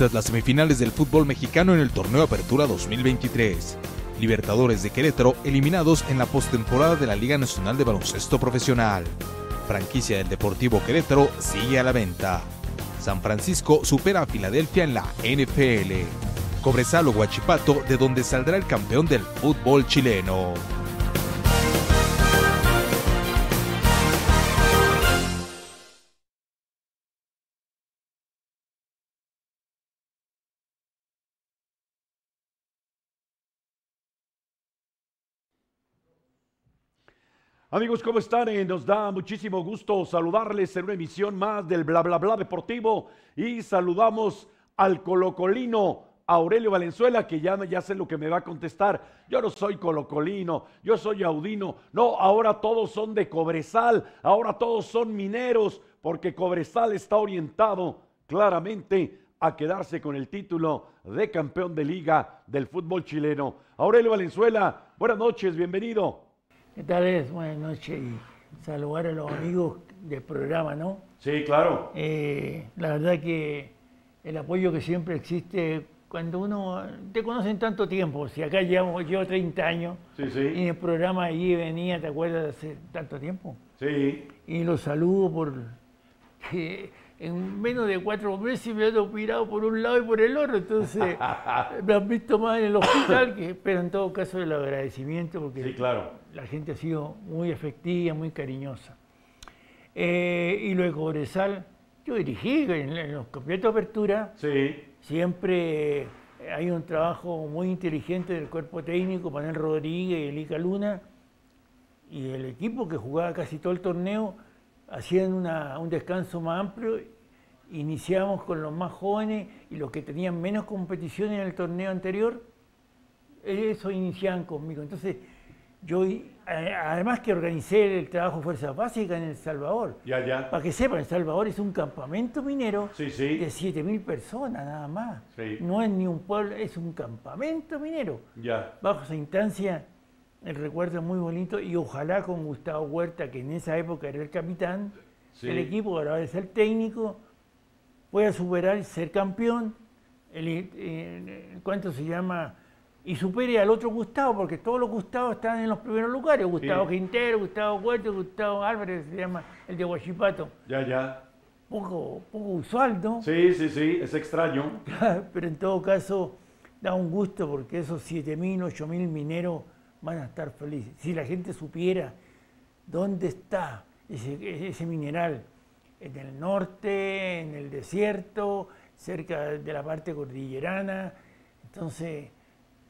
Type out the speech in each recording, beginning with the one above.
Tras las semifinales del fútbol mexicano en el Torneo Apertura 2023, Libertadores de Querétaro eliminados en la postemporada de la Liga Nacional de Baloncesto Profesional. Franquicia del Deportivo Querétaro sigue a la venta. San Francisco supera a Filadelfia en la NFL. Cobresal o Huachipato, de donde saldrá el campeón del fútbol chileno. Amigos, ¿cómo están? Nos da muchísimo gusto saludarles en una emisión más del Bla Bla Bla Deportivo y saludamos al colocolino Aurelio Valenzuela, que ya sé lo que me va a contestar. Yo no soy colocolino, yo soy audino. No, ahora todos son de Cobresal, ahora todos son mineros, porque Cobresal está orientado claramente a quedarse con el título de campeón de liga del fútbol chileno. Aurelio Valenzuela, buenas noches, bienvenido. ¿Qué tal? Buenas noches y saludar a los amigos del programa, ¿no? Sí, claro. La verdad que el apoyo que siempre existe cuando uno te conocen tanto tiempo, si acá llevo 30 años, Sí. y en el programa allí venía, ¿te acuerdas de hace tanto tiempo? Sí. Y los saludo por que en menos de 4 meses me han operado por un lado y por el otro, entonces me han visto más en el hospital, pero en todo caso el agradecimiento porque Sí, claro. La gente ha sido muy efectiva, muy cariñosa. Y luego Cobresal, yo dirigí en los campeonatos de apertura. Sí. Siempre hay un trabajo muy inteligente del cuerpo técnico, Manuel Rodríguez y Elica Luna, y el equipo que jugaba casi todo el torneo hacían un descanso más amplio. Iniciamos con los más jóvenes y los que tenían menos competición en el torneo anterior, eso iniciaban conmigo. Entonces, yo, además que organicé el trabajo de Fuerzas Básicas en El Salvador. Ya. Para que sepan, El Salvador es un campamento minero Sí. de 7.000 personas nada más. Sí. No es ni un pueblo, es un campamento minero. Ya. Bajo esa instancia, el recuerdo es muy bonito y ojalá con Gustavo Huerta, que en esa época era el capitán del equipo, ahora es el técnico, pueda superar y ser campeón. ¿Cuánto se llama? Y supere al otro Gustavo, porque todos los Gustavos están en los primeros lugares. Gustavo Quintero, Gustavo Huerta, Gustavo Álvarez, se llama el de Huachipato. Ya. Poco usual, ¿no? Sí, es extraño. Pero en todo caso, da un gusto porque esos 7.000, 8.000 mineros van a estar felices. Si la gente supiera dónde está ese mineral, en el norte, en el desierto, cerca de la parte cordillerana, entonces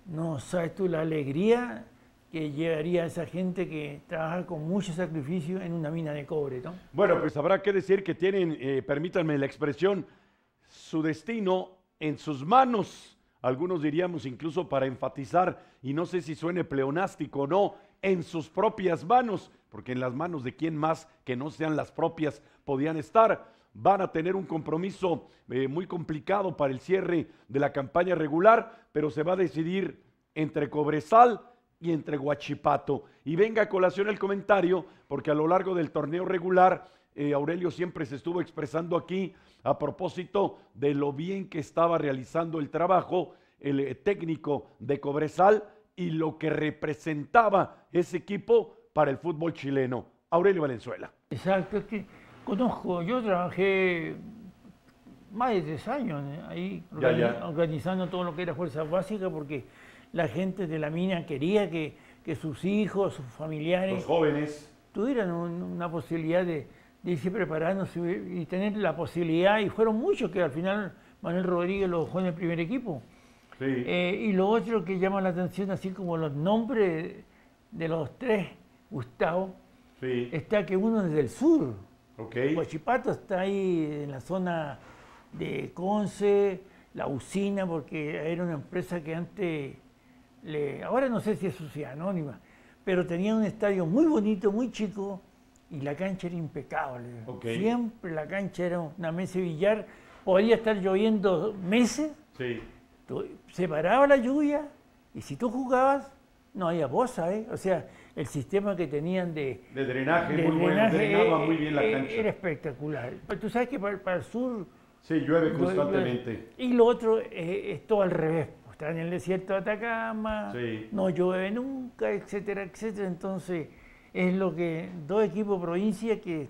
no sabes tú la alegría que llevaría a esa gente que trabaja con mucho sacrificio en una mina de cobre, ¿no? Bueno, pues habrá que decir que tienen, permítanme la expresión, su destino en sus manos. Algunos diríamos incluso para enfatizar, y no sé si suene pleonástico o no, en sus propias manos, porque en las manos de quién más que no sean las propias podían estar. Van a tener un compromiso muy complicado para el cierre de la campaña regular, pero se va a decidir entre Cobresal y entre Huachipato. Y venga a colación el comentario, porque a lo largo del torneo regular, Aurelio siempre se estuvo expresando aquí a propósito de lo bien que estaba realizando el trabajo el técnico de Cobresal y lo que representaba ese equipo para el fútbol chileno. Aurelio Valenzuela. Exacto, es que conozco, yo trabajé más de 3 años ahí organizando todo lo que era Fuerzas Básicas porque la gente de la mina quería que sus hijos, sus familiares, los jóvenes, tuvieran una posibilidad de irse preparándose y tener la posibilidad, y fueron muchos que al final Manuel Rodríguez los dejó en el primer equipo. Sí. Y lo otro que llama la atención, así como los nombres de los 3 Gustavo, está que uno es del sur. Huachipato está ahí en la zona de Conce, la usina, porque era una empresa que antes, ahora no sé si es sociedad anónima, pero tenía un estadio muy bonito, muy chico, y la cancha era impecable. Siempre la cancha era una mesa de billar, podía estar lloviendo meses, se paraba la lluvia, y si tú jugabas, no había bosa, o sea, el sistema que tenían de drenaje, muy bueno, drenaba muy bien la cancha. Era espectacular. Pero tú sabes que para el sur Sí, llueve constantemente. Y lo otro es todo al revés. Está en el desierto de Atacama, sí, no llueve nunca, etcétera, etcétera. Entonces, es lo que dos equipos de provincia que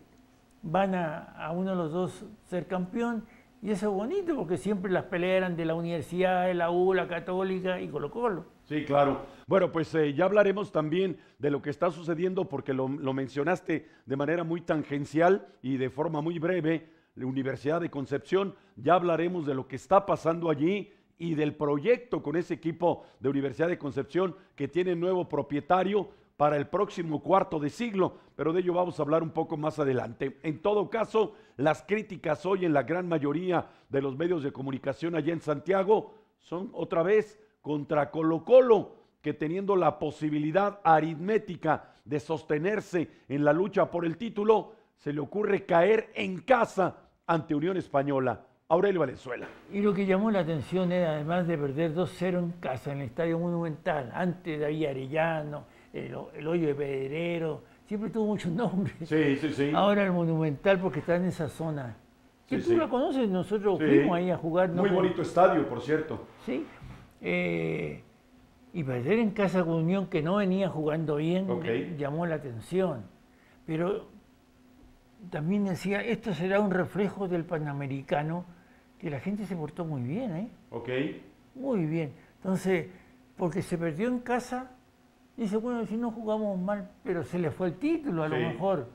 van a uno de los dos ser campeón. Y eso es bonito porque siempre las peleas eran de la universidad, de la U, la Católica y Colo-Colo. Sí, claro. Bueno, pues ya hablaremos también de lo que está sucediendo porque lo mencionaste de manera muy tangencial y de forma muy breve, la Universidad de Concepción. Ya hablaremos de lo que está pasando allí y del proyecto con ese equipo de Universidad de Concepción que tiene nuevo propietario para el próximo cuarto de siglo, pero de ello vamos a hablar un poco más adelante. En todo caso, las críticas hoy en la gran mayoría de los medios de comunicación allá en Santiago son otra vez contra Colo-Colo, que teniendo la posibilidad aritmética de sostenerse en la lucha por el título, se le ocurre caer en casa ante Unión Española. Aurelio Valenzuela. Y lo que llamó la atención era, además de perder 2-0 en casa, en el Estadio Monumental, antes de ahí Arellano, el Hoyo de Pedrero, siempre tuvo muchos nombres. Sí, sí, sí. Ahora el Monumental porque está en esa zona. Que tú la conoces, nosotros fuimos ahí a jugar. Muy bonito estadio, por cierto. Sí. Y perder en casa con Unión, que no venía jugando bien, llamó la atención. Pero también decía, esto será un reflejo del Panamericano, que la gente se portó muy bien, ¿eh? Muy bien. Entonces, porque se perdió en casa, dice, bueno, si no jugamos mal, pero se le fue el título a lo mejor,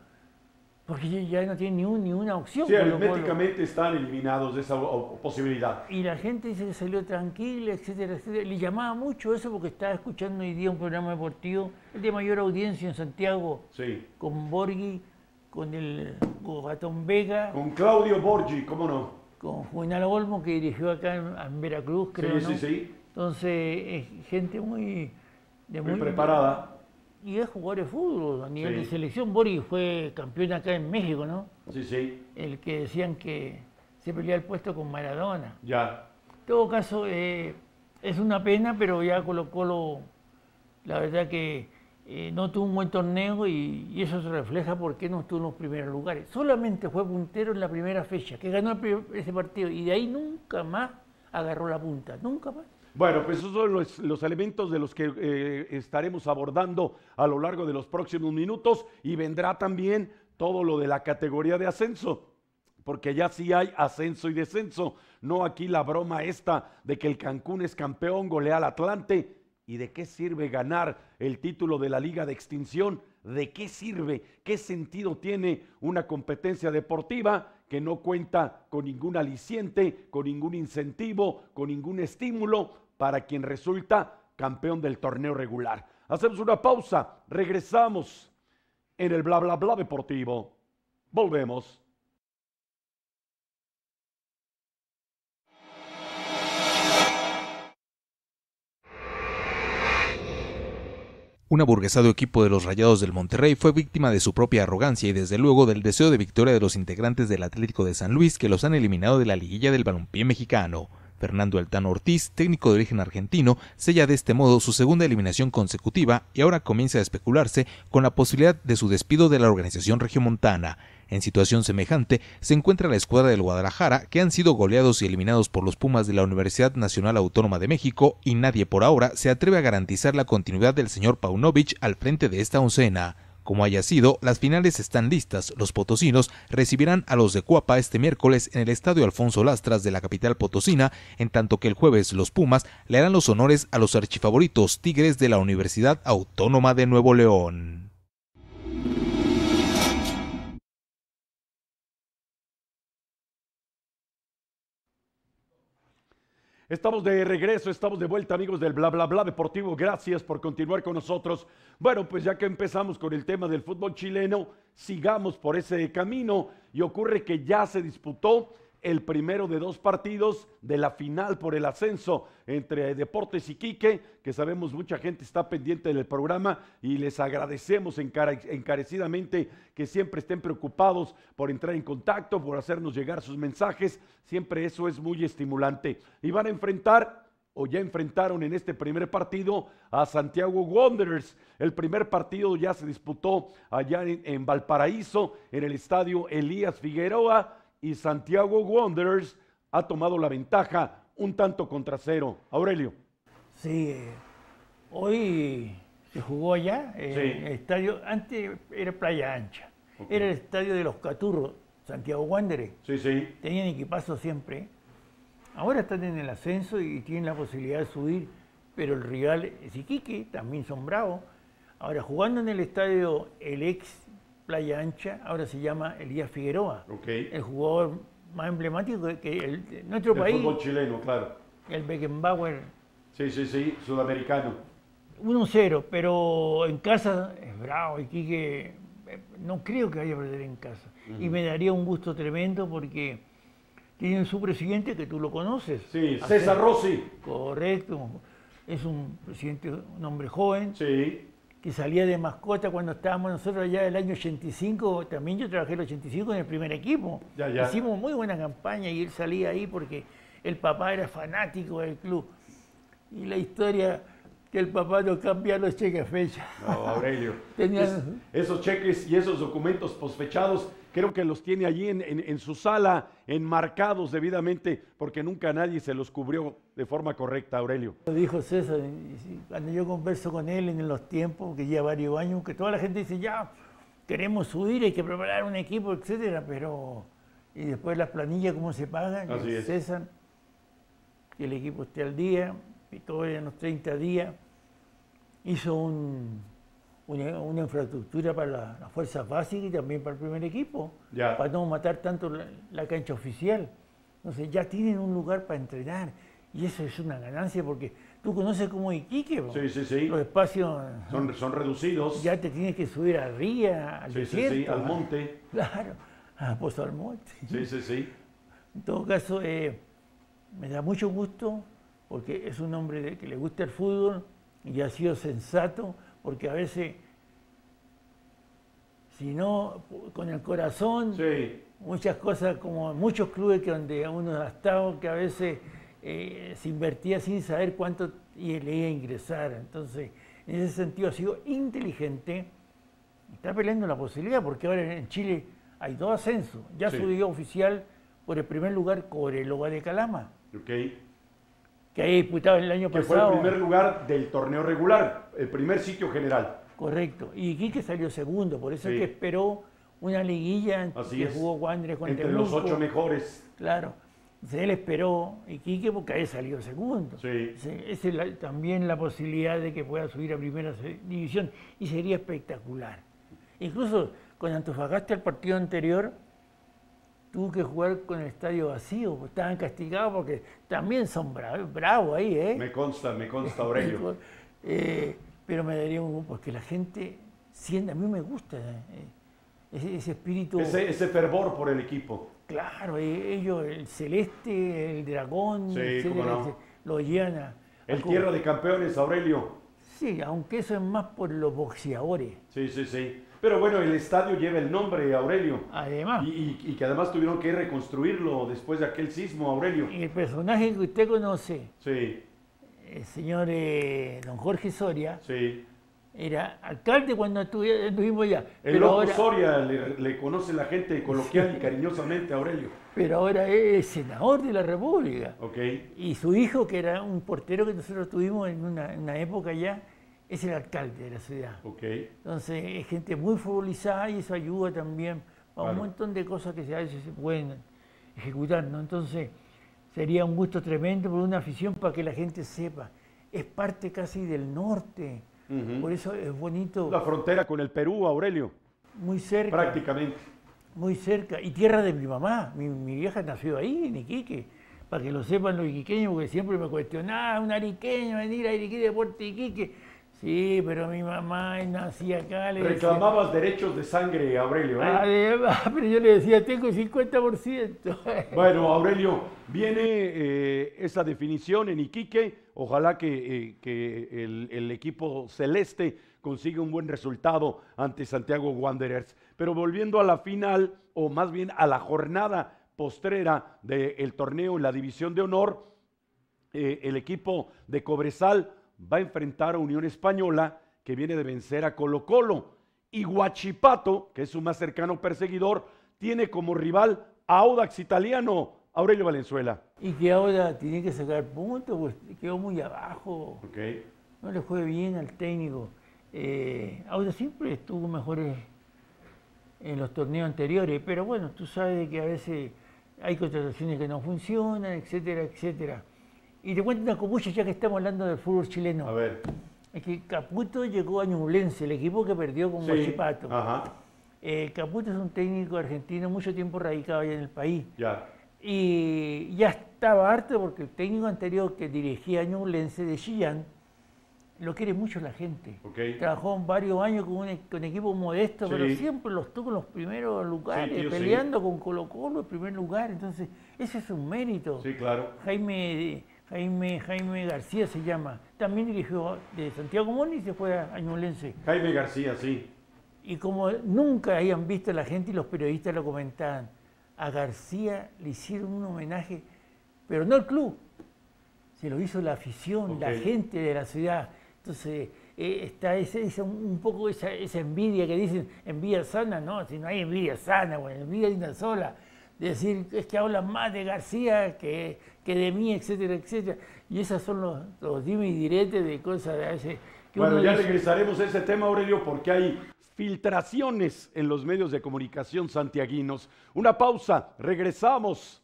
porque ya no tiene ni una opción. Sí, aritméticamente están eliminados de esa posibilidad. Y la gente dice que salió tranquila, etcétera, etcétera. Le llamaba mucho eso porque estaba escuchando hoy día un programa deportivo, el de mayor audiencia en Santiago, con Borghi, con el Gatón Vega. Con Claudio Borghi, ¿cómo no? Con Juvenal Olmo, que dirigió acá en Veracruz, creo, ¿no? Sí. Entonces, es gente muy preparada. Y es jugador de fútbol, a nivel de selección. Borghi fue campeón acá en México, ¿no? Sí. El que decían que se peleaba el puesto con Maradona. Ya. En todo caso, es una pena, pero ya Colo-Colo, la verdad que no tuvo un buen torneo y eso se refleja porque no estuvo en los primeros lugares. Solamente fue puntero en la primera fecha, que ganó ese partido, y de ahí nunca más agarró la punta, nunca más. Bueno, pues esos son los elementos de los que estaremos abordando a lo largo de los próximos minutos, y vendrá también todo lo de la categoría de ascenso, porque ya sí hay ascenso y descenso, no aquí la broma esta de que el Cancún es campeón, golea al Atlante. ¿Y de qué sirve ganar el título de la Liga de Extinción? ¿De qué sirve? ¿Qué sentido tiene una competencia deportiva que no cuenta con ningún aliciente, con ningún incentivo, con ningún estímulo para quien resulta campeón del torneo regular? Hacemos una pausa, regresamos en el bla bla bla deportivo. Volvemos. Un aburguesado equipo de los Rayados del Monterrey fue víctima de su propia arrogancia y desde luego del deseo de victoria de los integrantes del Atlético de San Luis, que los han eliminado de la liguilla del balompié mexicano. Fernando El Tano Ortiz, técnico de origen argentino, sella de este modo su segunda eliminación consecutiva y ahora comienza a especularse con la posibilidad de su despido de la organización regiomontana. En situación semejante se encuentra la escuadra del Guadalajara, que han sido goleados y eliminados por los Pumas de la Universidad Nacional Autónoma de México, y nadie por ahora se atreve a garantizar la continuidad del señor Paunovic al frente de esta oncena. Como haya sido, las finales están listas. Los potosinos recibirán a los de Cuapa este miércoles en el Estadio Alfonso Lastras de la capital potosina, en tanto que el jueves los Pumas le harán los honores a los archifavoritos Tigres de la Universidad Autónoma de Nuevo León. Estamos de regreso, estamos de vuelta, amigos del Bla Bla Bla Deportivo. Gracias por continuar con nosotros. Bueno, pues ya que empezamos con el tema del fútbol chileno, sigamos por ese camino, y ocurre que ya se disputó el primero de dos partidos de la final por el ascenso entre Deportes Iquique, que sabemos mucha gente está pendiente del programa y les agradecemos encarecidamente que siempre estén preocupados por entrar en contacto, por hacernos llegar sus mensajes. Siempre eso es muy estimulante. Y van a enfrentar, o ya enfrentaron en este primer partido, a Santiago Wanderers. El primer partido ya se disputó allá en Valparaíso, en el estadio Elías Figueroa, y Santiago Wanderers ha tomado la ventaja un tanto contra cero. Aurelio. Sí, hoy se jugó allá, Sí. el estadio, antes era Playa Ancha, era el estadio de los Caturros, Santiago Wanderers. Sí, sí. Tenían equipazo siempre. Ahora están en el ascenso y tienen la posibilidad de subir, pero el rival es Iquique, también son bravos. Ahora jugando en el estadio, el ex Playa Ancha, ahora se llama Elías Figueroa, el jugador más emblemático que nuestro país. El fútbol chileno, claro. El Beckenbauer. Sí, sí, sí, sudamericano. 1-0, pero en casa es bravo. Iquique no creo que vaya a perder en casa. Y me daría un gusto tremendo porque tienen su presidente, que tú lo conoces. Sí, César Rossi. Correcto. Es un presidente, un hombre joven. Sí. Que salía de mascota cuando estábamos nosotros allá del año 85. También yo trabajé el 85 en el primer equipo. Ya. Hicimos muy buena campaña y él salía ahí porque el papá era fanático del club. Y la historia que el papá no cambia los cheques a fecha. No, Aurelio. Tenían... Esos cheques y esos documentos posfechados, creo que los tiene allí en su sala, enmarcados debidamente, porque nunca nadie se los cubrió de forma correcta, Aurelio. Lo dijo César, cuando yo converso con él en los tiempos, que lleva varios años, que toda la gente dice, ya, queremos subir, hay que preparar un equipo, etcétera, pero... Y después las planillas, cómo se pagan, César, que el equipo esté al día, y todo en los 30 días, hizo una infraestructura para las fuerzas básicas y también para el primer equipo, para no matar tanto la cancha oficial. Entonces ya tienen un lugar para entrenar y eso es una ganancia porque tú conoces como Iquique, sí. Los espacios son reducidos. Ya te tienes que subir a ría, al desierto. Sí, al monte. Claro, pues al monte. Sí. En todo caso, me da mucho gusto porque es un hombre que le gusta el fútbol y ha sido sensato, porque a veces, si no, con el corazón, muchas cosas, como muchos clubes que donde uno ha estado, que a veces se invertía sin saber cuánto le iba a ingresar. Entonces, en ese sentido ha sido inteligente, está peleando la posibilidad, porque ahora en Chile hay 2 ascensos. Ya subió oficial por el primer lugar Cobreloa de Calama. Que hay disputado el año pasado. Que fue el primer lugar del torneo regular, el primer sitio general. Correcto. Y Iquique salió segundo, por eso es que esperó una liguilla que jugó Wanderers con entre los 8 mejores. Claro. Entonces él esperó Iquique porque ahí salió segundo. Esa es también la posibilidad de que pueda subir a primera división y sería espectacular. Incluso con Antofagasta el partido anterior tuvo que jugar con el estadio vacío, estaban castigados porque también son bravos ahí, ¿eh? Me consta, Aurelio. Pero me daría porque la gente siente, a mí me gusta ese espíritu. Ese fervor por el equipo. Claro, ellos, el celeste, el dragón, lo llevan a... El tierra de campeones, Aurelio. Sí, aunque eso es más por los boxeadores. Sí. Pero bueno, el estadio lleva el nombre, Aurelio. Además. Y que además tuvieron que reconstruirlo después de aquel sismo, Aurelio. Y el personaje que usted conoce, el señor don Jorge Soria, sí. Era alcalde cuando estuvimos allá. El loco ahora, Soria le conoce la gente coloquial y cariñosamente a Aurelio. Pero ahora es senador de la República. Okay. Y su hijo, que era un portero que nosotros tuvimos en una época ya, es el alcalde de la ciudad. Okay. Entonces es gente muy futbolizada y eso ayuda también a un montón de cosas que a veces se pueden ejecutar, ¿no? Entonces sería un gusto tremendo por una afición para que la gente sepa. Es parte casi del norte. Por eso es bonito. La frontera con el Perú, Aurelio. Muy cerca. Prácticamente. Muy cerca. Y tierra de mi mamá. Mi vieja nació ahí, en Iquique. Para que lo sepan los iquiqueños, porque siempre me cuestionaban, un ariqueño venir a Iquique, Deporte Iquique. Sí, pero mi mamá nacía acá. Reclamabas derechos de sangre, Aurelio, ¿eh? Además, pero yo le decía, tengo 50%. Bueno, Aurelio, viene esa definición en Iquique. Ojalá que el equipo celeste consiga un buen resultado ante Santiago Wanderers. Pero volviendo a la final, o más bien a la jornada postrera del torneo en la División de Honor, el equipo de Cobresal va a enfrentar a Unión Española, que viene de vencer a Colo-Colo. Y Huachipato, que es su más cercano perseguidor, tiene como rival a Audax Italiano. Aurelio Valenzuela. Y que ahora tiene que sacar puntos, pues quedó muy abajo. Okay. No le fue bien al técnico. Ahora siempre estuvo mejores en los torneos anteriores, pero bueno, tú sabes que a veces hay contrataciones que no funcionan, etcétera, etcétera. Y te cuento una copucha ya que estamos hablando del fútbol chileno. A ver. Es que Caputo llegó a Ñublense, el equipo que perdió con Huachipato. Caputo es un técnico argentino mucho tiempo radicado allá en el país. Ya. Y ya estaba harto porque el técnico anterior que dirigía a Ñublense de Chillán lo quiere mucho la gente. Okay. Trabajó varios años con equipos modestos, pero siempre los tuvo en los primeros lugares, peleando con Colo-Colo en primer lugar. Entonces, ese es un mérito. Sí, claro. Jaime García se llama. También dirigió de Santiago Moni y se fue a Ñublense. Jaime García, sí. Y como nunca habían visto la gente y los periodistas lo comentaban, a García le hicieron un homenaje, pero no el club, se lo hizo la afición, la gente de la ciudad. Entonces está un poco esa envidia que dicen, envidia sana, no, si no hay envidia sana, bueno, envidia hay una sola. De decir, es que hablan más de García que de mí, etcétera, etcétera. Y esos son los dime y diretes de cosas de ese. Bueno, ya regresaremos a ese tema, Aurelio, porque hay filtraciones en los medios de comunicación santiaguinos. Una pausa, regresamos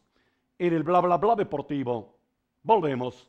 en el bla bla bla deportivo. Volvemos.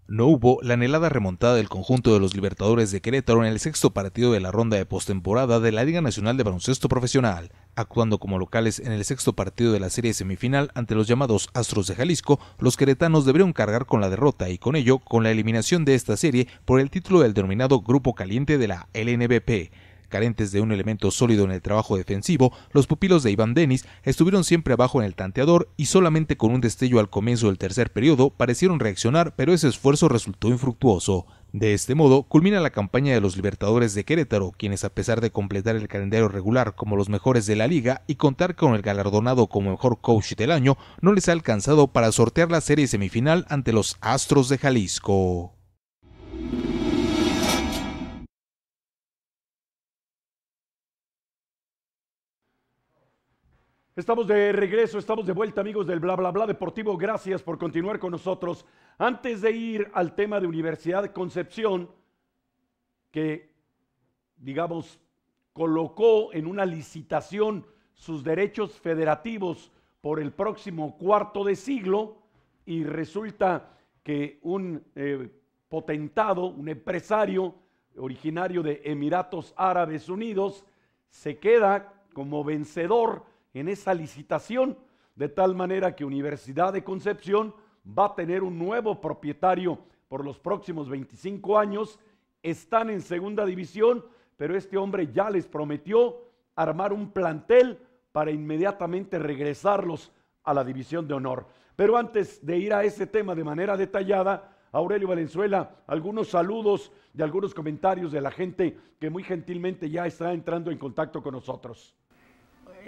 No hubo la anhelada remontada del conjunto de los Libertadores de Querétaro en el sexto partido de la ronda de postemporada de la Liga Nacional de Baloncesto Profesional. Actuando como locales en el sexto partido de la serie semifinal ante los llamados Astros de Jalisco, los queretanos debieron cargar con la derrota y con ello con la eliminación de esta serie por el título del denominado Grupo Caliente de la LNBP. Carentes de un elemento sólido en el trabajo defensivo, los pupilos de Iván Denis estuvieron siempre abajo en el tanteador y solamente con un destello al comienzo del tercer periodo parecieron reaccionar, pero ese esfuerzo resultó infructuoso. De este modo, culmina la campaña de los Libertadores de Querétaro, quienes a pesar de completar el calendario regular como los mejores de la liga y contar con el galardonado como mejor coach del año, no les ha alcanzado para sortear la serie semifinal ante los Astros de Jalisco. Estamos de regreso, estamos de vuelta, amigos del Bla Bla Bla Deportivo. Gracias por continuar con nosotros. Antes de ir al tema de Universidad de Concepción, que, digamos, colocó en una licitación sus derechos federativos por el próximo cuarto de siglo, y resulta que un potentado, un empresario originario de Emiratos Árabes Unidos, se queda como vencedor en esa licitación, de tal manera que Universidad de Concepción va a tener un nuevo propietario por los próximos 25 años. Están en segunda división, pero este hombre ya les prometió armar un plantel para inmediatamente regresarlos a la división de honor. Pero antes de ir a ese tema de manera detallada, Aurelio Valenzuela, algunos saludos y algunos comentarios de la gente que muy gentilmente ya está entrando en contacto con nosotros.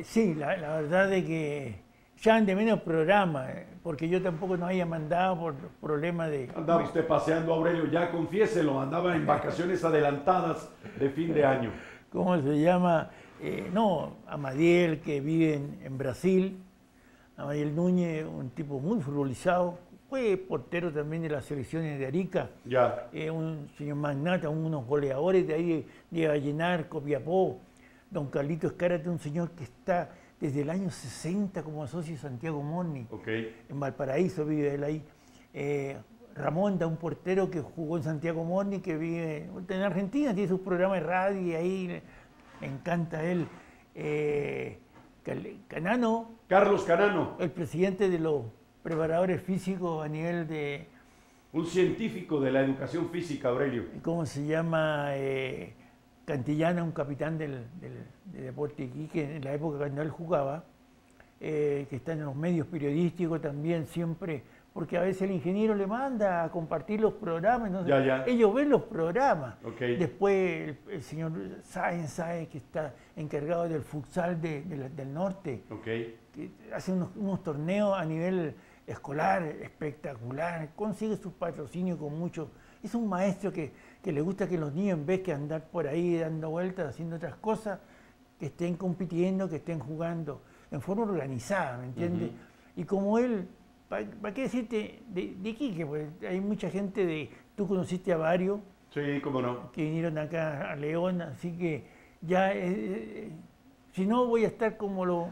Sí, la verdad es que ya han de menos programa, porque yo tampoco nos había mandado por problemas de... Andaba usted paseando, Aurelio, ya confiéselo, andaba en vacaciones adelantadas de fin de año. ¿Cómo se llama? Amadiel, que vive en Brasil, Amadiel Núñez, un tipo muy futbolizado, fue portero también de las selecciones de Arica, un señor magnata, unos goleadores de ahí de Vallenar, Copiapó. Don Carlitos Escárate, un señor que está desde el año 60 como socio de Santiago Moni. En Valparaíso vive él ahí. Ramón, un portero que jugó en Santiago Moni, que vive en Argentina, tiene su programa de radio y ahí me encanta él. Canano. Carlos Canano. El presidente de los preparadores físicos a nivel de... Un científico de la educación física, Aurelio. ¿Cómo se llama? Cantillana, un capitán de Deporte Iquique, en la época cuando él jugaba, que está en los medios periodísticos también siempre, porque a veces el ingeniero le manda a compartir los programas, ¿no? Ellos ven los programas. Después el señor Sáenz, que está encargado del futsal del norte, que hace unos torneos a nivel escolar espectacular, consigue sus patrocinios con mucho. Es un maestro que que le gusta que los niños, en vez de andar por ahí dando vueltas, haciendo otras cosas, que estén compitiendo, que estén jugando en forma organizada, ¿me entiendes? Y como él, ¿para qué decirte de Iquique? Pues hay mucha gente tú conociste a varios. Sí, cómo no. Que vinieron acá a León, así que ya, si no voy a estar como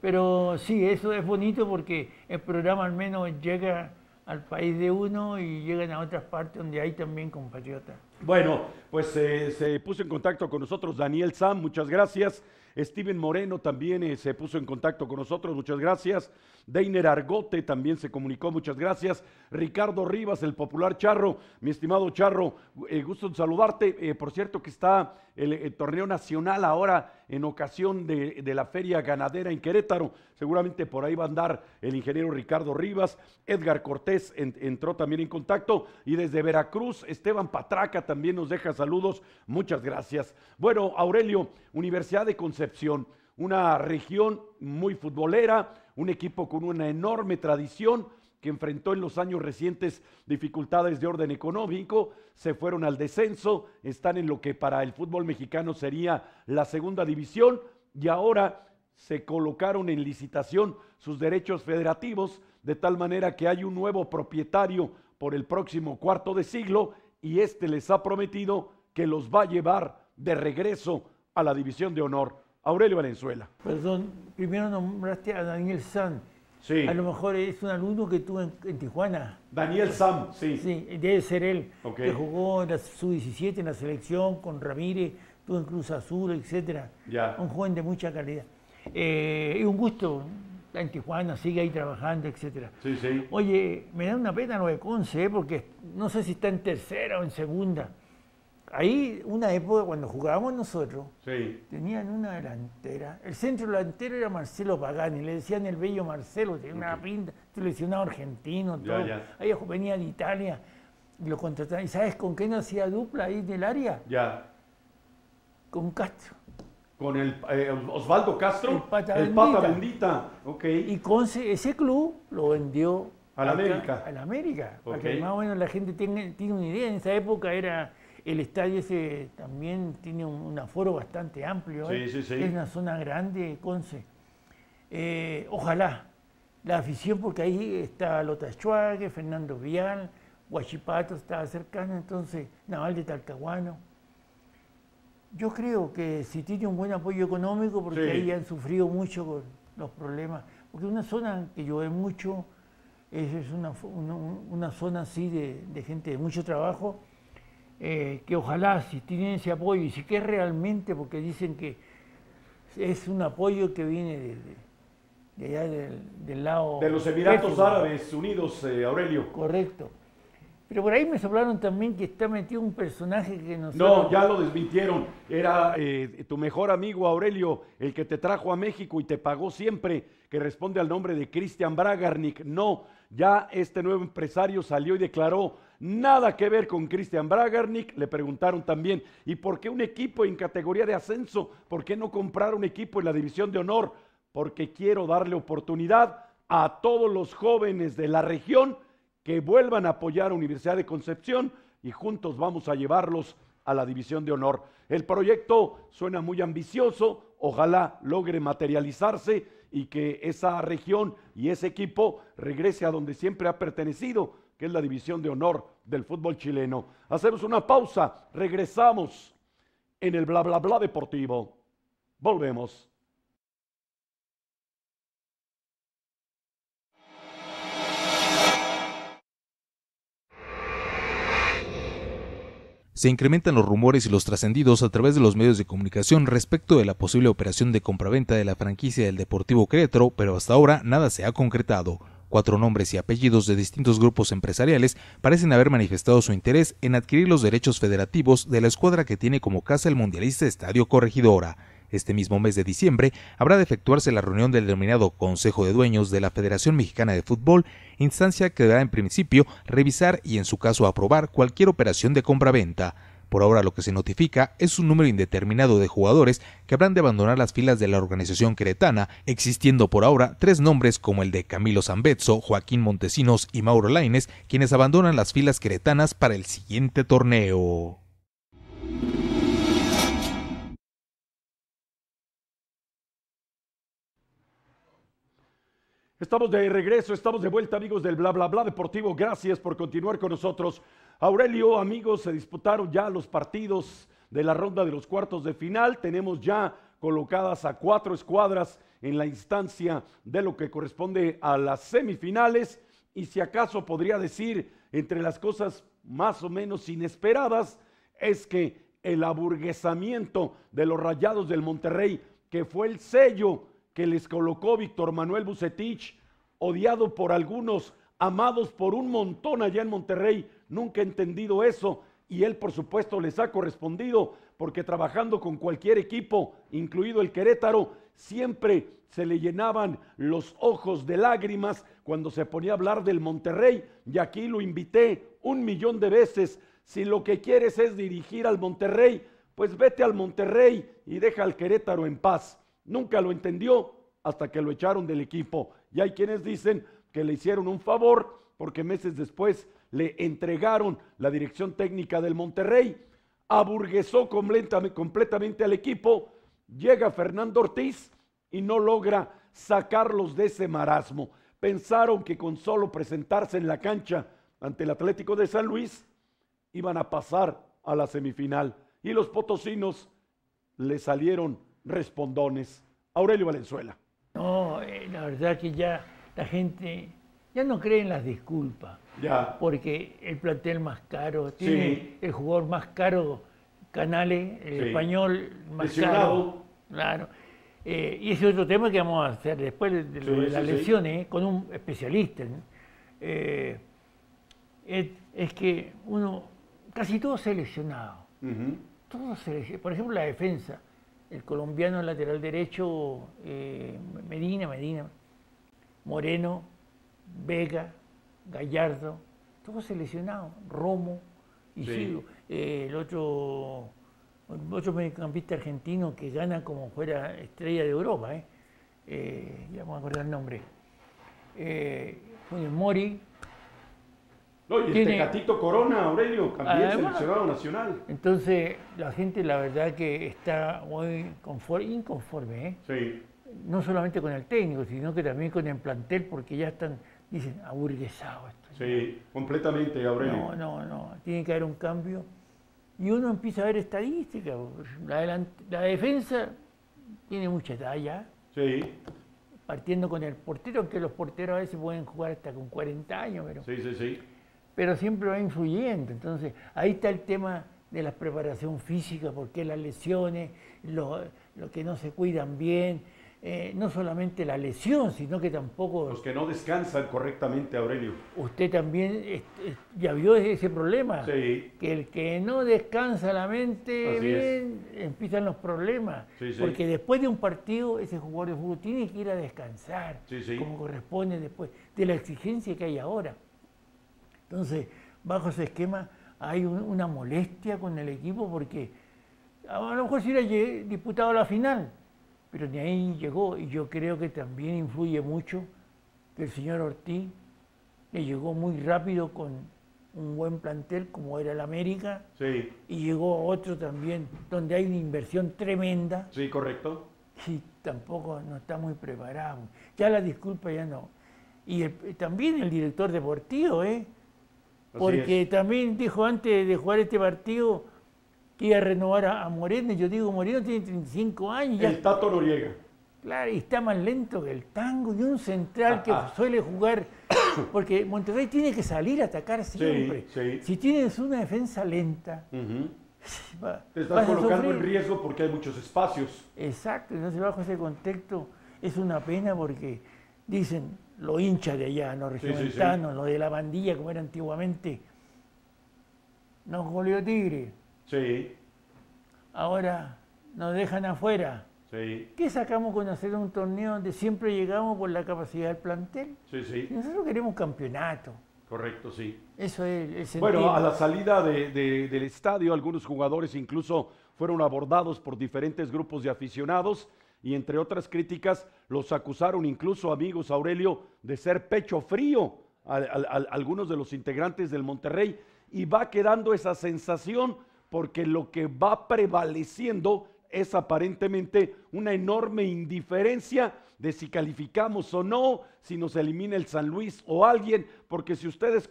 Pero sí, eso es bonito porque el programa al menos llega al país de uno y llegan a otras partes donde hay también compatriotas. Bueno, pues se puso en contacto con nosotros Daniel Sam, muchas gracias. Steven Moreno también se puso en contacto con nosotros, muchas gracias. Deiner Argote también se comunicó, muchas gracias. Ricardo Rivas, el popular Charro, mi estimado Charro, gusto en saludarte. Por cierto que está el torneo nacional ahora en ocasión de la feria ganadera en Querétaro. Seguramente por ahí va a andar el ingeniero Ricardo Rivas. Edgar Cortés entró también en contacto. Y desde Veracruz, Esteban Patraca también nos deja saludos. Muchas gracias. Bueno, Aurelio, Universidad de Concepción, una región muy futbolera, un equipo con una enorme tradición que enfrentó en los años recientes dificultades de orden económico, se fueron al descenso, están en lo que para el fútbol mexicano sería la segunda división y ahora se colocaron en licitación sus derechos federativos, de tal manera que hay un nuevo propietario por el próximo cuarto de siglo y este les ha prometido que los va a llevar de regreso a la división de honor. Aurelio Valenzuela. Perdón, primero nombraste a Daniel Sam. Sí. A lo mejor es un alumno que tuvo en Tijuana. Daniel Sam, sí. Sí, debe ser él, que jugó en la sub-17 en la selección con Ramírez, estuvo en Cruz Azul, etc. Un joven de mucha calidad. Y un gusto, en Tijuana, sigue ahí trabajando, etc. Sí, sí. Oye, me da una pena lo de Conce, porque no sé si está en tercera o en segunda. Ahí, una época cuando jugábamos nosotros, tenían una delantera. El centro delantero era Marcelo Pagani, le decían el bello Marcelo, tenía una pinta, seleccionado argentino, todo. Ahí venía de Italia y lo contrataban. ¿Y sabes con quién hacía dupla ahí del área? Con Castro. Con el Osvaldo Castro, el Pata Bendita. Y Conce, ese club lo vendió a la América. A la América, para que más o menos la gente tiene una idea. En esa época era... El estadio ese también tiene un aforo bastante amplio. Sí. Es una zona grande, Conce. Ojalá la afición, porque ahí está Lota Schwager, Fernando Vial, Huachipato estaba cercano, entonces Naval de Talcahuano. Yo creo que si tiene un buen apoyo económico, porque ahí han sufrido mucho con los problemas, porque una zona que llueve mucho, es una zona así de gente de mucho trabajo. Que ojalá, si tienen ese apoyo, y si que es realmente, porque dicen que es un apoyo que viene de allá del lado... De los Emiratos Árabes Unidos, Aurelio. Correcto. Pero por ahí me soplaron también que está metido un personaje que nosotros... No, ya lo desmintieron. Era tu mejor amigo, Aurelio, el que te trajo a México y te pagó siempre, que responde al nombre de Cristian Bragarnik. No, ya este nuevo empresario salió y declaró... Nada que ver con Cristian Bragarnik. Le preguntaron también, ¿y por qué un equipo en categoría de ascenso? ¿Por qué no comprar un equipo en la división de honor? Porque quiero darle oportunidad a todos los jóvenes de la región que vuelvan a apoyar a Universidad de Concepción y juntos vamos a llevarlos a la división de honor. El proyecto suena muy ambicioso, ojalá logre materializarse y que esa región y ese equipo regrese a donde siempre ha pertenecido, que es la división de honor del fútbol chileno. Hacemos una pausa, regresamos en el bla bla bla deportivo. Volvemos. Se incrementan los rumores y los trascendidos a través de los medios de comunicación respecto de la posible operación de compraventa de la franquicia del Deportivo Querétaro, pero hasta ahora nada se ha concretado. 4 nombres y apellidos de distintos grupos empresariales parecen haber manifestado su interés en adquirir los derechos federativos de la escuadra que tiene como casa el mundialista Estadio Corregidora. Este mismo mes de diciembre habrá de efectuarse la reunión del denominado Consejo de Dueños de la Federación Mexicana de Fútbol, instancia que deberá en principio revisar y en su caso aprobar cualquier operación de compraventa. Por ahora lo que se notifica es un número indeterminado de jugadores que habrán de abandonar las filas de la organización queretana, existiendo por ahora 3 nombres como el de Camilo Zambetso, Joaquín Montesinos y Mauro Lainez, quienes abandonan las filas queretanas para el siguiente torneo. Estamos de regreso, estamos de vuelta, amigos del Bla Bla Bla Deportivo. Gracias por continuar con nosotros. Aurelio, amigos, se disputaron ya los partidos de la ronda de los cuartos de final. Tenemos ya colocadas a 4 escuadras en la instancia de lo que corresponde a las semifinales. Y si acaso podría decir, entre las cosas más o menos inesperadas, es que el aburguesamiento de los Rayados del Monterrey, que fue el sello que les colocó Víctor Manuel Vucetich, odiado por algunos, amados por un montón allá en Monterrey, nunca he entendido eso, y él por supuesto les ha correspondido, porque trabajando con cualquier equipo, incluido el Querétaro, siempre se le llenaban los ojos de lágrimas cuando se ponía a hablar del Monterrey, y aquí lo invité 1,000,000 de veces. Si lo que quieres es dirigir al Monterrey, pues vete al Monterrey y deja al Querétaro en paz. Nunca lo entendió hasta que lo echaron del equipo. Y hay quienes dicen que le hicieron un favor porque meses después le entregaron la dirección técnica del Monterrey. Aburguesó completamente al equipo. Llega Fernando Ortiz y no logra sacarlos de ese marasmo. Pensaron que con solo presentarse en la cancha ante el Atlético de San Luis iban a pasar a la semifinal. Y los potosinos le salieron respondones. Aurelio Valenzuela. No, la verdad que ya la gente ya no cree en las disculpas. Ya. Porque el plantel más caro, tiene el jugador más caro, Canales, el español más caro. Claro. Y ese es otro tema que vamos a hacer después de lo de las lesiones, con un especialista. Es que casi todos seleccionados. Todos seleccionados. Por ejemplo, la defensa. El colombiano lateral derecho, Medina, Moreno, Vega, Gallardo, todos seleccionados, Romo, y sigo. El otro mediocampista argentino que gana como fuera estrella de Europa, ya me acuerdo el nombre. Mori. No, y el Tecatito Corona, Aurelio, también seleccionado nacional. Entonces, la gente, la verdad que está muy inconforme, Sí. No solamente con el técnico, sino que también con el plantel, porque ya están, dicen, aburguesados. Sí, completamente, Aurelio. No, tiene que haber un cambio. Y uno empieza a ver estadísticas. La defensa tiene mucha talla. Sí. Partiendo con el portero, aunque los porteros a veces pueden jugar hasta con 40 años. Sí. Pero siempre va influyendo. Entonces, ahí está el tema de la preparación física, porque las lesiones, lo que no se cuidan bien, no solamente la lesión, sino que tampoco... Los que no descansan correctamente, Aurelio. Usted también ya vio ese problema, Sí. que el que no descansa la mente Así bien, empiezan los problemas. Sí. Porque después de un partido, ese jugador de fútbol tiene que ir a descansar, Sí. como corresponde después de la exigencia que hay ahora. Entonces, bajo ese esquema hay una molestia con el equipo porque a lo mejor se hubiera disputado la final, pero ni ahí llegó. Y yo creo que también influye mucho que el señor Ortiz le llegó muy rápido con un buen plantel como era el América. Sí. Y llegó otro también donde hay una inversión tremenda. Sí, correcto. Y tampoco no está muy preparado. Ya la disculpa ya no. Y también el director deportivo, porque también dijo antes de jugar este partido que iba a renovar a Moreno. Yo digo, Moreno tiene 35 años. El Tato Noriega. Claro, y está más lento que el tango. Y un central que suele jugar, porque Monterrey tiene que salir a atacar siempre. Sí. Si tienes una defensa lenta, te estás colocando en riesgo porque hay muchos espacios. Exacto, entonces bajo ese contexto es una pena porque dicen los hinchas de allá, los regiomontanos, los de la bandilla como era antiguamente, nos goleó Tigre. Sí. Ahora nos dejan afuera. Sí. ¿Qué sacamos con hacer un torneo donde siempre llegamos por la capacidad del plantel? Sí. Nosotros queremos campeonato. Correcto, sí. Eso es el sentido. Bueno, a la salida del estadio, algunos jugadores incluso fueron abordados por diferentes grupos de aficionados y entre otras críticas los acusaron incluso, amigos, Aurelio, de ser pecho frío a algunos de los integrantes del Monterrey, y va quedando esa sensación porque lo que va prevaleciendo es aparentemente una enorme indiferencia de si calificamos o no, si nos elimina el San Luis o alguien, porque si ustedes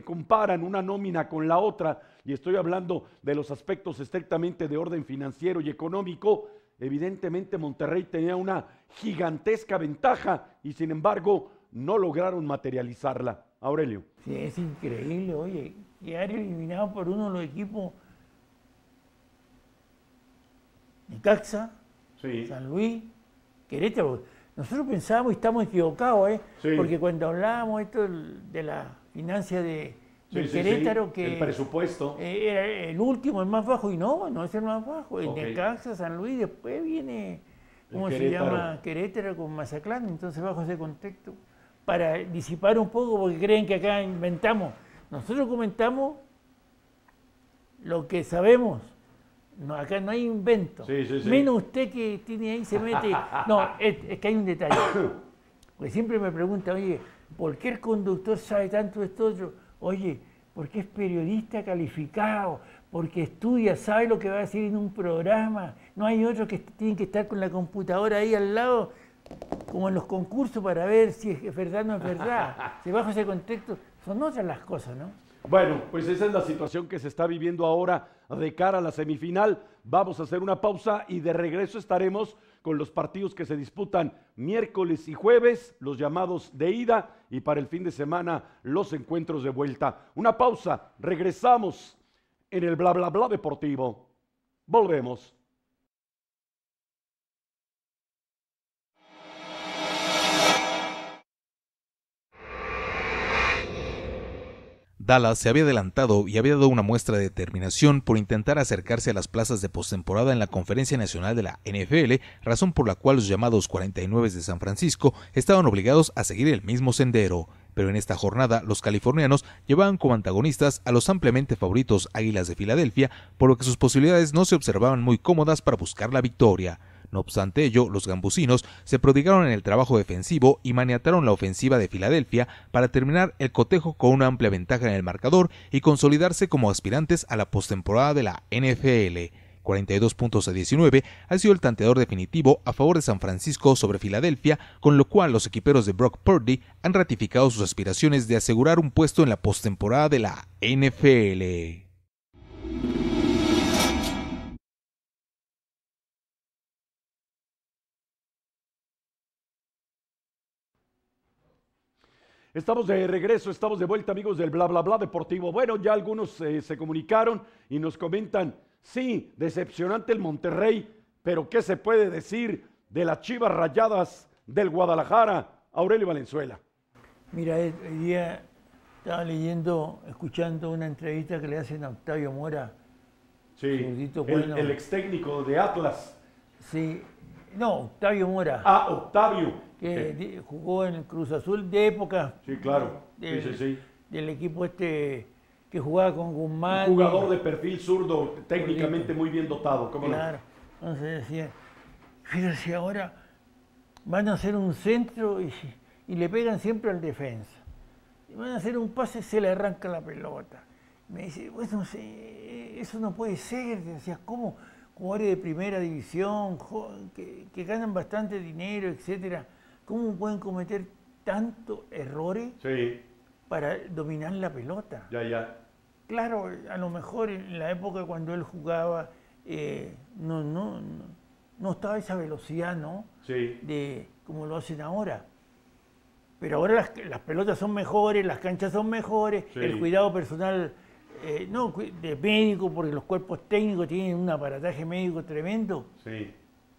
comparan una nómina con la otra, y estoy hablando de los aspectos estrictamente de orden financiero y económico, evidentemente Monterrey tenía una gigantesca ventaja y sin embargo no lograron materializarla. Aurelio. Sí, es increíble, oye, quedar eliminado por uno de los equipos Necaxa, sí. San Luis, Querétaro. Nosotros pensábamos y estamos equivocados, sí. Porque cuando hablábamos esto de la financia de Querétaro, que el presupuesto era el último, el más bajo, y no es el más bajo. El Necaxa, San Luis, después viene, ¿cómo se llama? Querétaro con Mazatlán. Entonces, bajo ese contexto, para disipar un poco, porque creen que acá inventamos. Nosotros comentamos lo que sabemos. No, acá no hay invento. Menos usted que tiene ahí, se mete. No, es que hay un detalle. Porque siempre me preguntan, oye, ¿por qué el conductor sabe tanto de esto otro? Oye, porque es periodista calificado, porque estudia, sabe lo que va a decir en un programa. No hay otro que tiene que estar con la computadora ahí al lado, como en los concursos, para ver si es verdad o no es verdad. Si bajo ese contexto, son otras las cosas, ¿no? Bueno, pues esa es la situación que se está viviendo ahora de cara a la semifinal. Vamos a hacer una pausa y de regreso estaremos con los partidos que se disputan miércoles y jueves, los llamados de ida, y para el fin de semana los encuentros de vuelta. Una pausa, regresamos en el Bla Bla Bla Deportivo. Volvemos. Dallas se había adelantado y había dado una muestra de determinación por intentar acercarse a las plazas de postemporada en la Conferencia Nacional de la NFL, razón por la cual los llamados 49 de San Francisco estaban obligados a seguir el mismo sendero. Pero en esta jornada los californianos llevaban como antagonistas a los ampliamente favoritos Águilas de Filadelfia, por lo que sus posibilidades no se observaban muy cómodas para buscar la victoria. No obstante ello, los gambusinos se prodigaron en el trabajo defensivo y maniataron la ofensiva de Filadelfia para terminar el cotejo con una amplia ventaja en el marcador y consolidarse como aspirantes a la postemporada de la NFL. 42-19 ha sido el tanteador definitivo a favor de San Francisco sobre Filadelfia, con lo cual los equiperos de Brock Purdy han ratificado sus aspiraciones de asegurar un puesto en la postemporada de la NFL. Estamos de regreso, estamos de vuelta, amigos del Bla Bla Bla Deportivo. Bueno, ya algunos se comunicaron y nos comentan, sí, decepcionante el Monterrey, pero ¿qué se puede decir de las Chivas Rayadas del Guadalajara? Aurelio Valenzuela. Mira, el día estaba leyendo, escuchando una entrevista que le hacen a Octavio Mora. Sí, el ex técnico de Atlas. Sí, no, Octavio Mora. Ah, Octavio. Que jugó en el Cruz Azul de época. Sí, claro. Del equipo que jugaba con Guzmán. Un jugador de perfil zurdo, técnicamente muy bien dotado. ¿Cómo claro. No? Entonces decía, fíjate, ahora van a hacer un centro y le pegan siempre al defensa. Y van a hacer un pase y se le arranca la pelota. Me dice, bueno, eso no puede ser. Decías, ¿cómo? Jugadores de primera división, que ganan bastante dinero, etcétera. ¿Cómo pueden cometer tantos errores para dominar la pelota? Ya. Claro, a lo mejor en la época cuando él jugaba no estaba esa velocidad, ¿no? Sí. De como lo hacen ahora. Pero ahora las pelotas son mejores, las canchas son mejores, el cuidado personal de médico, porque los cuerpos técnicos tienen un aparataje médico tremendo. Sí.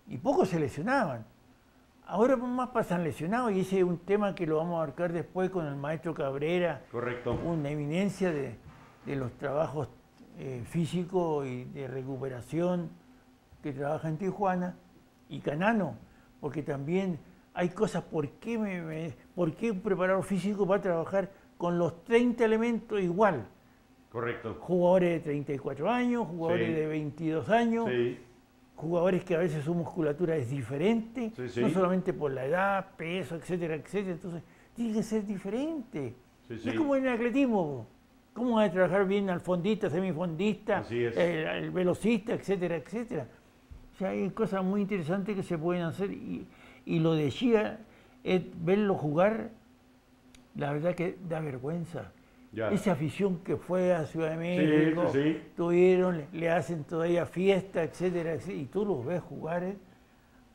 Y pocos se lesionaban. Ahora más pasan lesionados y ese es un tema que lo vamos a abarcar después con el maestro Cabrera. Correcto. Una eminencia de los trabajos físicos y de recuperación que trabaja en Tijuana. Y Canano, porque también hay cosas, ¿por qué un preparador físico va a trabajar con los 30 elementos igual. Correcto. Jugadores de 34 años, jugadores de 22 años, jugadores que a veces su musculatura es diferente, no solamente por la edad, peso, etcétera, etcétera. Entonces, tiene que ser diferente. Es como en el atletismo. ¿Cómo vas a trabajar bien al fondista, semifondista, el velocista, etcétera, etcétera? O sea, hay cosas muy interesantes que se pueden hacer y lo de Chía, verlo jugar, la verdad que da vergüenza. Esa afición que fue a Ciudad de México, tuvieron, le hacen todavía fiesta, etcétera, etcétera, y tú los ves jugar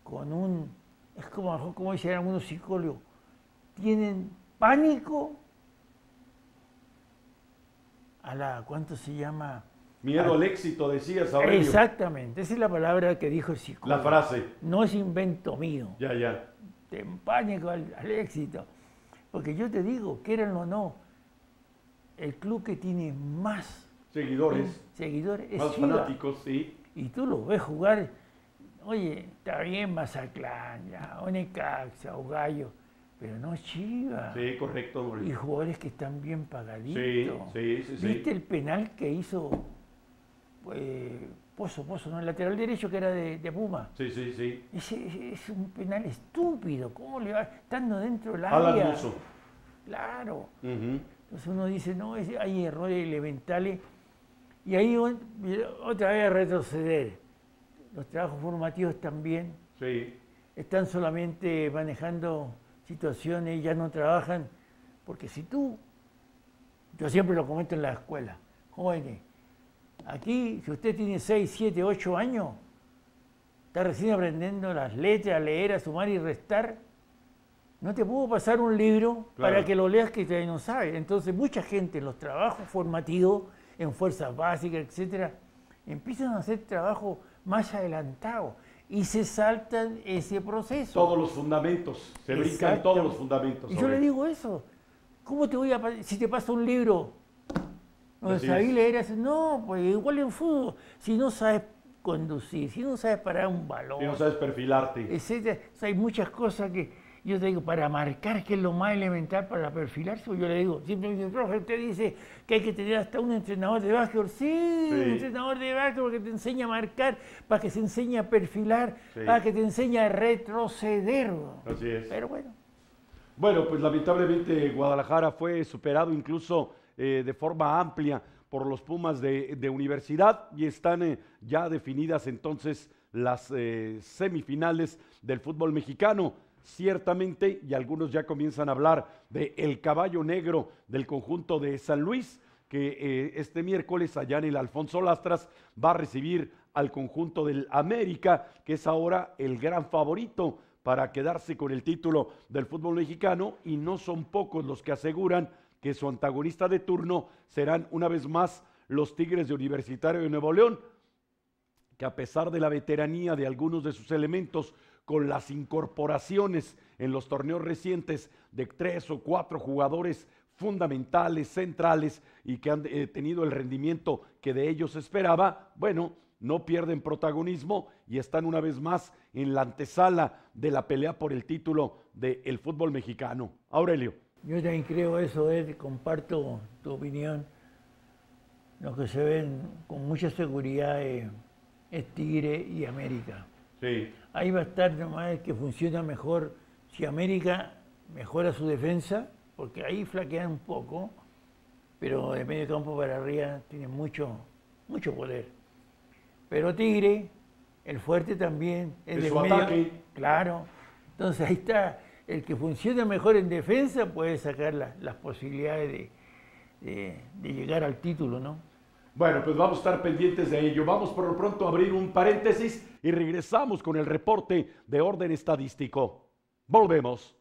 con un, es como dicen algunos psicólogos, tienen pánico a la, ¿cuánto se llama? Miedo al éxito, decías, Aurelio. Exactamente, esa es la palabra que dijo el psicólogo. La frase. No es invento mío. Ya. Ten pánico al éxito. Porque yo te digo, quieran o no, el club que tiene más seguidores es más Chivas. Fanáticos, sí. Y tú los ves jugar, oye, está bien Mazatlán, o Necaxa, o Gallo, pero no Chivas. Sí, correcto. Mauricio. Y jugadores que están bien pagaditos. Sí. ¿Viste el penal que hizo Pozo, ¿no? El lateral derecho que era de Puma? Sí. Ese es un penal estúpido. ¿Cómo le va? Estando dentro del área. Alan Mozo. Claro. Entonces uno dice, no, hay errores elementales. Y ahí otra vez a retroceder. Los trabajos formativos también están solamente manejando situaciones y ya no trabajan. Porque si yo siempre lo comento en la escuela, jóvenes, aquí, si usted tiene 6, 7, 8 años, está recién aprendiendo las letras, a leer, a sumar y restar, no te puedo pasar un libro para que lo leas que todavía no sabes. Entonces, mucha gente en los trabajos formativos, en fuerzas básicas, etcétera, empiezan a hacer trabajo más adelantado y se saltan ese proceso. Todos los fundamentos, se brincan todos los fundamentos. Y yo le digo eso, ¿cómo te voy a si te pasa un libro? No sabes leer, no, pues igual en fútbol, si no sabes conducir, si no sabes parar un balón, si no sabes perfilarte, etcétera. O sea, hay muchas cosas que yo te digo, para marcar, que es lo más elemental para perfilarse, yo le digo, siempre me dice, profe, usted dice que hay que tener hasta un entrenador de básquetbol. Sí, un entrenador de básquetbol que te enseña a marcar, para que se enseñe a perfilar, para que te enseñe a retroceder. Así es. Pero bueno. Bueno, pues lamentablemente Guadalajara fue superado incluso de forma amplia por los Pumas de Universidad y están ya definidas entonces las semifinales del fútbol mexicano. Ciertamente, y algunos ya comienzan a hablar de el caballo negro del conjunto de San Luis, que este miércoles allá en el Alfonso Lastras va a recibir al conjunto del América, que es ahora el gran favorito para quedarse con el título del fútbol mexicano, y no son pocos los que aseguran que su antagonista de turno serán una vez más los Tigres de Universitario de Nuevo León, que a pesar de la veteranía de algunos de sus elementos, con las incorporaciones en los torneos recientes de 3 o 4 jugadores fundamentales, centrales, y que han tenido el rendimiento que de ellos esperaba, bueno, no pierden protagonismo y están una vez más en la antesala de la pelea por el título del fútbol mexicano. Aurelio. Yo también creo eso, comparto tu opinión. Lo que se ven con mucha seguridad es Tigre y América. Sí. Ahí va a estar nomás el que funciona mejor. Si América mejora su defensa, porque ahí flaquean un poco, pero de medio campo para arriba tiene mucho poder. Pero Tigre, el fuerte también, es de su medio, ataque. Claro. Entonces ahí está, el que funciona mejor en defensa puede sacar las posibilidades de llegar al título, ¿no? Bueno, pues vamos a estar pendientes de ello. Vamos por lo pronto a abrir un paréntesis y regresamos con el reporte de orden estadístico. Volvemos.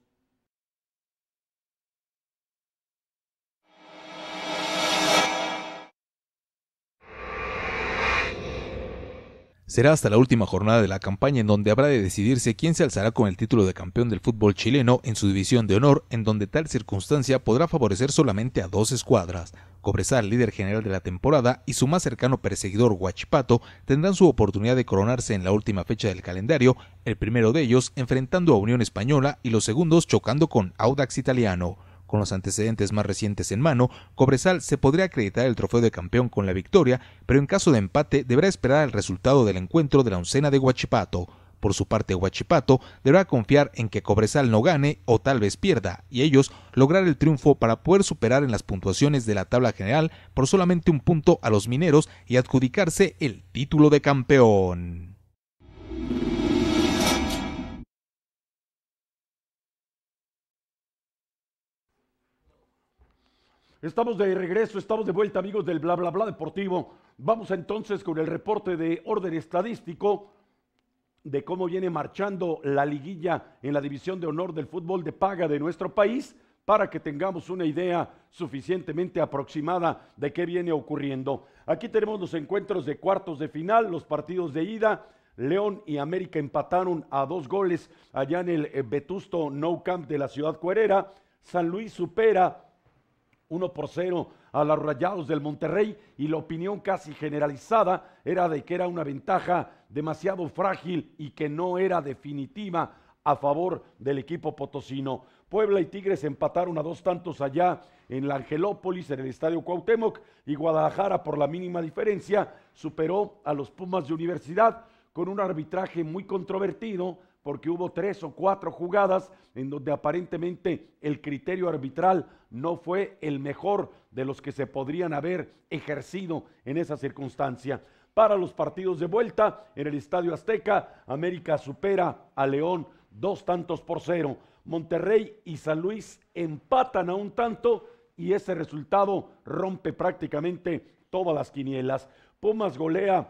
Será hasta la última jornada de la campaña en donde habrá de decidirse quién se alzará con el título de campeón del fútbol chileno en su división de honor, en donde tal circunstancia podrá favorecer solamente a 2 escuadras. Cobresal, líder general de la temporada, y su más cercano perseguidor Huachipato tendrán su oportunidad de coronarse en la última fecha del calendario, el primero de ellos enfrentando a Unión Española y los segundos chocando con Audax Italiano. Con los antecedentes más recientes en mano, Cobresal se podría acreditar el trofeo de campeón con la victoria, pero en caso de empate deberá esperar el resultado del encuentro de la oncena de Huachipato. Por su parte, Huachipato deberá confiar en que Cobresal no gane o tal vez pierda, y ellos lograr el triunfo para poder superar en las puntuaciones de la tabla general por solamente un punto a los mineros y adjudicarse el título de campeón. Estamos de regreso, estamos de vuelta, amigos del Bla Bla Bla Deportivo. Vamos entonces con el reporte de orden estadístico de cómo viene marchando la liguilla en la división de honor del fútbol de paga de nuestro país, para que tengamos una idea suficientemente aproximada de qué viene ocurriendo. Aquí tenemos los encuentros de cuartos de final, los partidos de ida. León y América empataron a 2 goles allá en el Vetusto Nou Camp de la ciudad cuerera. San Luis supera 1-0 a los Rayados del Monterrey, y la opinión casi generalizada era de que era una ventaja demasiado frágil y que no era definitiva a favor del equipo potosino. Puebla y Tigres empataron a 2 tantos allá en la Angelópolis, en el Estadio Cuauhtémoc, y Guadalajara, por la mínima diferencia, superó a los Pumas de Universidad con un arbitraje muy controvertido, porque hubo 3 o 4 jugadas en donde aparentemente el criterio arbitral no fue el mejor de los que se podrían haber ejercido en esa circunstancia. Para los partidos de vuelta, en el Estadio Azteca, América supera a León 2-0. Monterrey y San Luis empatan a 1 tanto, y ese resultado rompe prácticamente todas las quinielas. Pumas golea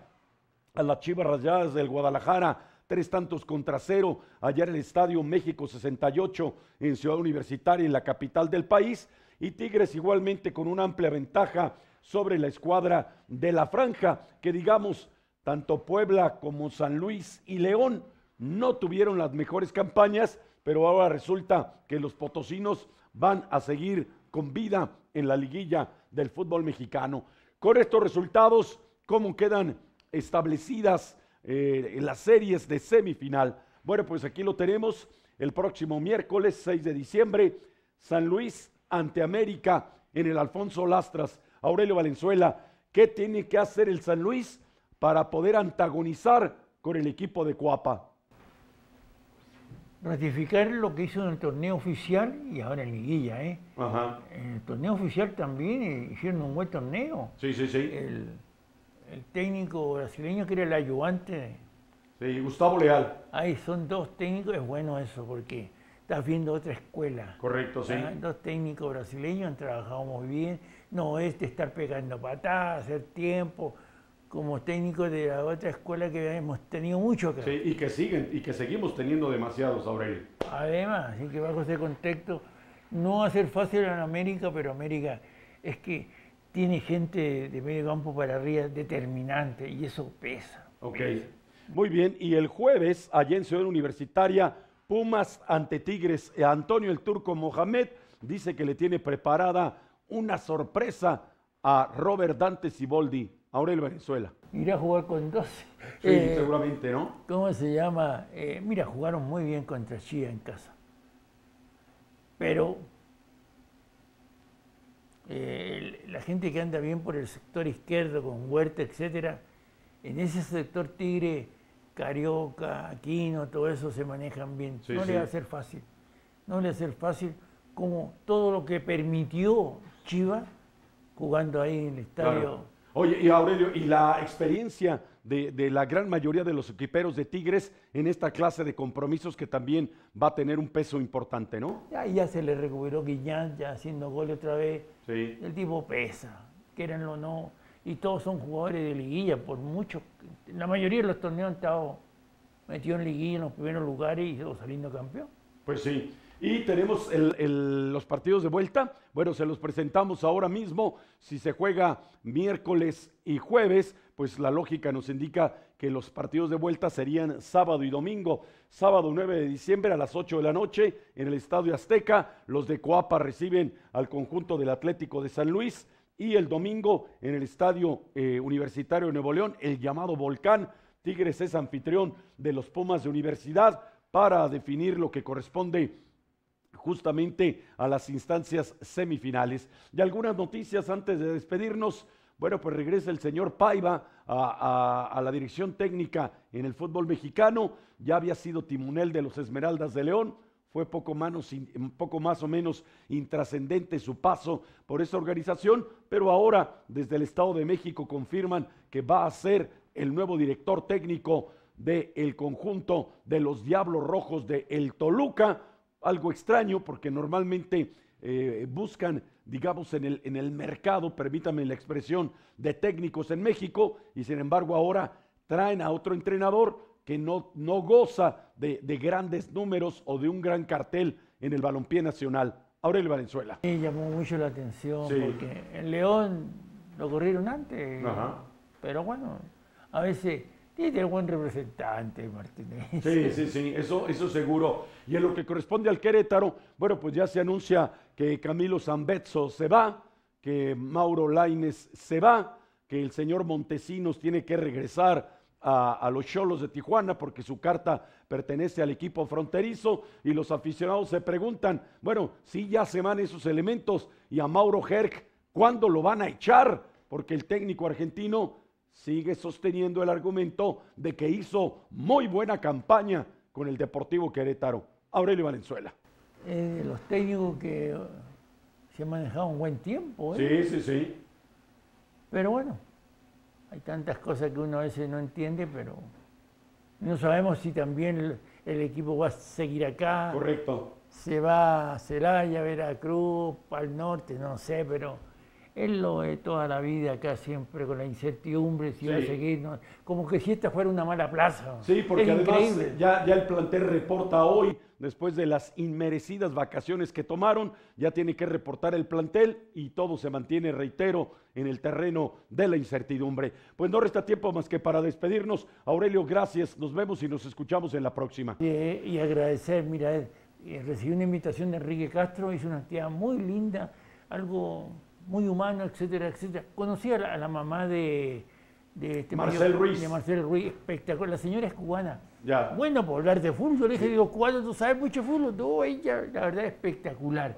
a las Chivas Rayadas del Guadalajara 3-0 allá en el Estadio México 68 en Ciudad Universitaria, en la capital del país. Y Tigres igualmente con una amplia ventaja sobre la escuadra de la Franja, que digamos, tanto Puebla como San Luis y León no tuvieron las mejores campañas, pero ahora resulta que los potosinos van a seguir con vida en la liguilla del fútbol mexicano. Con estos resultados, ¿cómo quedan establecidas en las series de semifinal? Bueno, pues aquí lo tenemos. El próximo miércoles 6 de diciembre, San Luis ante América en el Alfonso Lastras. Aurelio Valenzuela, ¿qué tiene que hacer el San Luis para poder antagonizar con el equipo de Cuapa? Ratificar lo que hizo en el torneo oficial y ahora en liguilla, Ajá. En el torneo oficial también hicieron un buen torneo. Sí. El técnico brasileño, que era el ayudante. Sí, Gustavo Leal. Ahí son 2 técnicos, es bueno eso, porque estás viendo otra escuela. Correcto, sí. 2 técnicos brasileños han trabajado muy bien. No es de estar pegando patadas, hacer tiempo, como técnicos de la otra escuela que hemos tenido mucho acá. Sí, y que seguimos teniendo demasiados, Aurelio. Además, así que bajo ese contexto, no va a ser fácil en América, pero América es que tiene gente de medio campo para arriba determinante, y eso pesa. Ok, muy bien. Y el jueves, allá en Ciudad Universitaria, Pumas ante Tigres. Antonio el Turco Mohamed dice que le tiene preparada una sorpresa a Robert Dante Siboldi. Aurelio Valenzuela. Irá a jugar con 12. Sí, seguramente, ¿no? ¿Cómo se llama? Mira, jugaron muy bien contra Chía en casa. Pero la gente que anda bien por el sector izquierdo, con Huerta, etcétera, en ese sector Tigre, Carioca, Aquino, todo eso se manejan bien. Sí, no le va a ser fácil. No le va a ser fácil, como todo lo que permitió Chivas jugando ahí en el estadio. Claro. Oye, y Aurelio, y la experiencia de la gran mayoría de los equiperos de Tigres en esta clase de compromisos, que también va a tener un peso importante, ¿no? Ya se le recuperó Guiñán, ya haciendo gol otra vez. Sí. El tipo pesa, quérenlo o no, y todos son jugadores de liguilla, por mucho. La mayoría de los torneos han estado metidos en liguilla en los primeros lugares y saliendo campeón. Pues sí. Y tenemos los partidos de vuelta. Bueno, se los presentamos ahora mismo. Si se juega miércoles y jueves, pues la lógica nos indica que los partidos de vuelta serían sábado y domingo. Sábado 9 de diciembre a las 8 de la noche en el Estadio Azteca. Los de Coapa reciben al conjunto del Atlético de San Luis. Y el domingo en el Estadio Universitario de Nuevo León, el llamado Volcán. Tigres es anfitrión de los Pumas de Universidad para definir lo que corresponde justamente a las instancias semifinales. Y algunas noticias antes de despedirnos. Bueno, pues regresa el señor Paiva a la dirección técnica en el fútbol mexicano. Ya había sido timonel de los Esmeraldas de León. Fue poco más o menos intrascendente su paso por esa organización, pero ahora desde el Estado de México confirman que va a ser el nuevo director técnico del conjunto de los Diablos Rojos de el Toluca. Algo extraño porque normalmente buscan, digamos, en el mercado, permítanme la expresión, de técnicos en México, y sin embargo ahora traen a otro entrenador que no goza de grandes números o de un gran cartel en el balompié nacional. Aurelio Valenzuela. Me llamó mucho la atención porque en León lo corrieron antes, pero bueno, a veces tiene buen representante Martínez. Sí, eso seguro. Y en lo que corresponde al Querétaro, bueno, pues ya se anuncia que Camilo Zambetso se va, que Mauro Lainez se va, que el señor Montesinos tiene que regresar a los Xolos de Tijuana porque su carta pertenece al equipo fronterizo, y los aficionados se preguntan, bueno, si ya se van esos elementos, y a Mauro Herc, ¿cuándo lo van a echar? Porque el técnico argentino sigue sosteniendo el argumento de que hizo muy buena campaña con el Deportivo Querétaro. Aurelio Valenzuela. Los técnicos que se han manejado un buen tiempo. Sí. Pero bueno, hay tantas cosas que uno a veces no entiende, pero no sabemos si también el equipo va a seguir acá. Correcto. Se va a Celaya, Veracruz, al norte, no sé, pero él lo ve toda la vida acá siempre con la incertidumbre si va a seguir, ¿no? Como que si esta fuera una mala plaza. Sí, porque es además increíble. ya el plantel reporta hoy, después de las inmerecidas vacaciones que tomaron, ya tiene que reportar el plantel y todo se mantiene, reitero, en el terreno de la incertidumbre. Pues no resta tiempo más que para despedirnos. Aurelio, gracias, nos vemos y nos escuchamos en la próxima. Y agradecer, mira, recibí una invitación de Enrique Castro, hizo una actividad muy linda, algo muy humano, etcétera, etcétera. Conocí a la mamá de Marcel Ruiz. De Marcel Ruiz, espectacular. La señora es cubana. Ya. Bueno, por hablar de fútbol, yo le dije, digo, cubano, ¿tú sabes mucho fútbol? No, ella, la verdad, espectacular.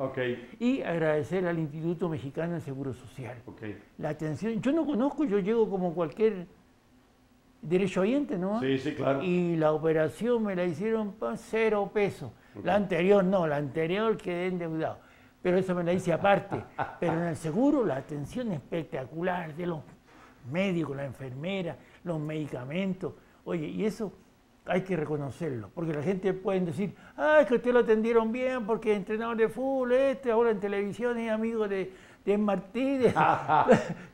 Y agradecer al Instituto Mexicano del Seguro Social. La atención, yo no conozco, yo llego como cualquier derechohabiente, ¿no? Sí, claro. Y la operación me la hicieron por 0 pesos. La anterior no, la anterior quedé endeudado. Pero eso me la hice aparte. Pero en el seguro la atención espectacular de los médicos, la enfermera, los medicamentos. Oye, y eso hay que reconocerlo, porque la gente puede decir, es que usted lo atendieron bien porque es entrenador de fútbol, ahora en televisión es amigo de Martínez.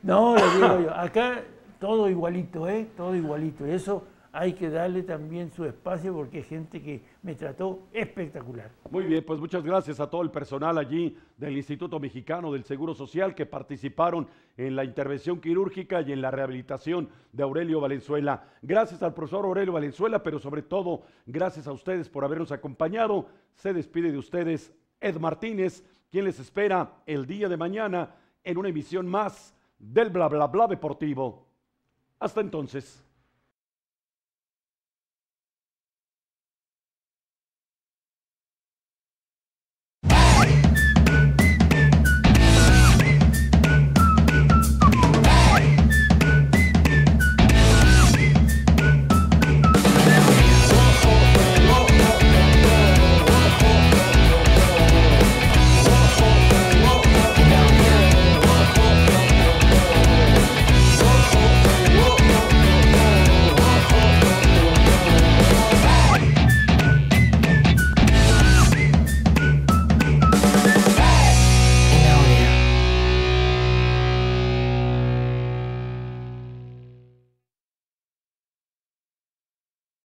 No, le digo yo, acá todo igualito, todo igualito. Y eso hay que darle también su espacio porque hay gente que me trató espectacular. Muy bien, pues muchas gracias a todo el personal allí del Instituto Mexicano del Seguro Social que participaron en la intervención quirúrgica y en la rehabilitación de Aurelio Valenzuela. Gracias al profesor Aurelio Valenzuela, pero sobre todo gracias a ustedes por habernos acompañado. Se despide de ustedes Ed Martínez, quien les espera el día de mañana en una emisión más del Bla Bla Bla Deportivo. Hasta entonces.